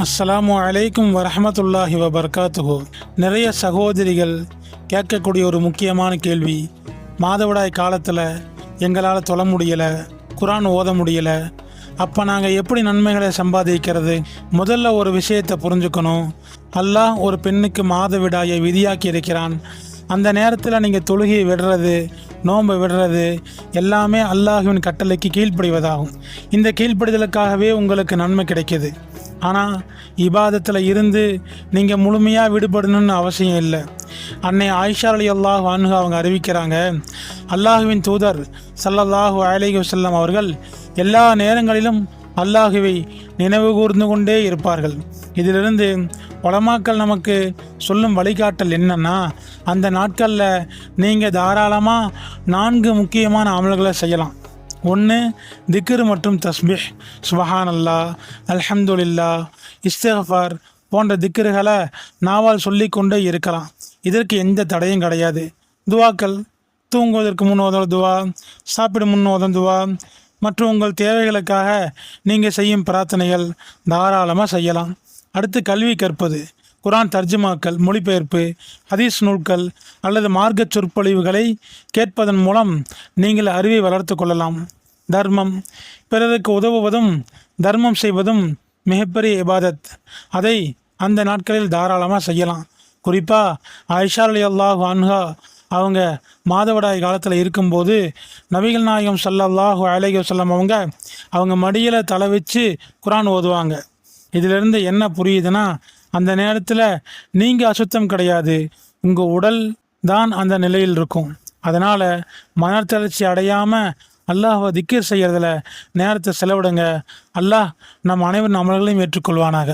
அஸ்ஸலாமு அலைக்கும் வரஹமத்துல்லாஹி வபர்காத்துஹு. நிறைய சகோதரிகள் கேட்கக்கூடிய ஒரு முக்கியமான கேள்வி, மாதவிடாய் காலத்தில் எங்களால் தொழ முடியலை, குரான் ஓத முடியலை, அப்போ நாங்கள் எப்படி நன்மைகளை சம்பாதிக்கிறது? முதல்ல ஒரு விஷயத்தை புரிஞ்சுக்கணும். அல்லாஹ் ஒரு பெண்ணுக்கு மாதவிடாயை விதியாக்கி இருக்கிறான். அந்த நேரத்தில் நீங்கள் தொழுகையை விடுறது, நோன்பை விடுறது எல்லாமே அல்லாஹுவின் கட்டளைக்கு கீழ்ப்படிவதாகும். இந்த கீழ்ப்படிதலுக்காகவே உங்களுக்கு நன்மை கிடைக்கிது. ஆனால் இபாதத்தில் இருந்து நீங்கள் முழுமையாக விடுபடணும்னு அவசியம் இல்லை. அன்னை ஆயிஷா ரலியல்லாஹு அன்ஹா அவங்க அறிவிக்கிறாங்க, அல்லாஹுவின் தூதர் ஸல்லல்லாஹு அலைஹி வஸல்லம் அவர்கள் எல்லா நேரங்களிலும் அல்லாஹுவை நினைவு கூர்ந்து கொண்டே இருப்பார்கள். இதிலிருந்து உலமாக்கள் நமக்கு சொல்லும் வழிகாட்டல் என்னன்னா, அந்த நாட்களில் நீங்கள் தாராளமாக 4 முக்கியமான அமல்களை செய்யலாம். ஒன்று, திக்ர் மற்றும் தஸ்பீஹ், சுபஹானல்லாஹ், அல்ஹம்துலில்லாஹ், இஸ்திக்ஃபார் போன்ற திக்ருகளை நாவால் சொல்லி கொண்டே இருக்கலாம். இதற்கு எந்த தடையும் கிடையாது. துவாக்கள், தூங்குவதற்கு முன் ஓதும் துவா, சாப்பிடும் முன் ஓதும் துவா மற்றும் உங்கள் தேவைகளுக்காக நீங்கள் செய்யும் பிரார்த்தனைகள் தாராளமாக செய்யலாம். அடுத்து, கல்வி கற்பது, குரான் தர்ஜுமாக்கள், மொழிபெயர்ப்பு, ஹதீஸ் நூல்கள் அல்லது மார்க்க சொற்பொழிவுகளை கேட்பதன் மூலம் நீங்கள் அறிவை வளர்த்து கொள்ளலாம். தர்மம், பிறருக்கு உதவுவதும் தர்மம் செய்வதும் மிகப்பெரிய இபாதத். அதை அந்த நாட்களில் தாராளமாக செய்யலாம். குறிப்பாக ஆயிஷா ரலியல்லாஹு அன்ஹா அவங்க மாதவிடாய் காலத்தில் இருக்கும்போது நபிகள் நாயகம் ஸல்லல்லாஹு அலைஹி வஸல்லம் அவங்க மடியில் தலை வச்சு குரான் ஓதுவாங்க. இதிலிருந்து என்ன புரியுதுன்னா, அந்த நேரத்தில் நீங்கள் அசுத்தம் கிடையாது, உங்கள் உடல் தான் அந்த நிலையில் இருக்கும். அதனால் மனத்தளர்ச்சி அடையாமல் அல்லாஹ்வை திக்ர் செய்கிறதுல நேரத்தை செலவிடுங்க. அல்லாஹ் நம் அனைவரின் அமல்களையும் ஏற்றுக்கொள்வானாக.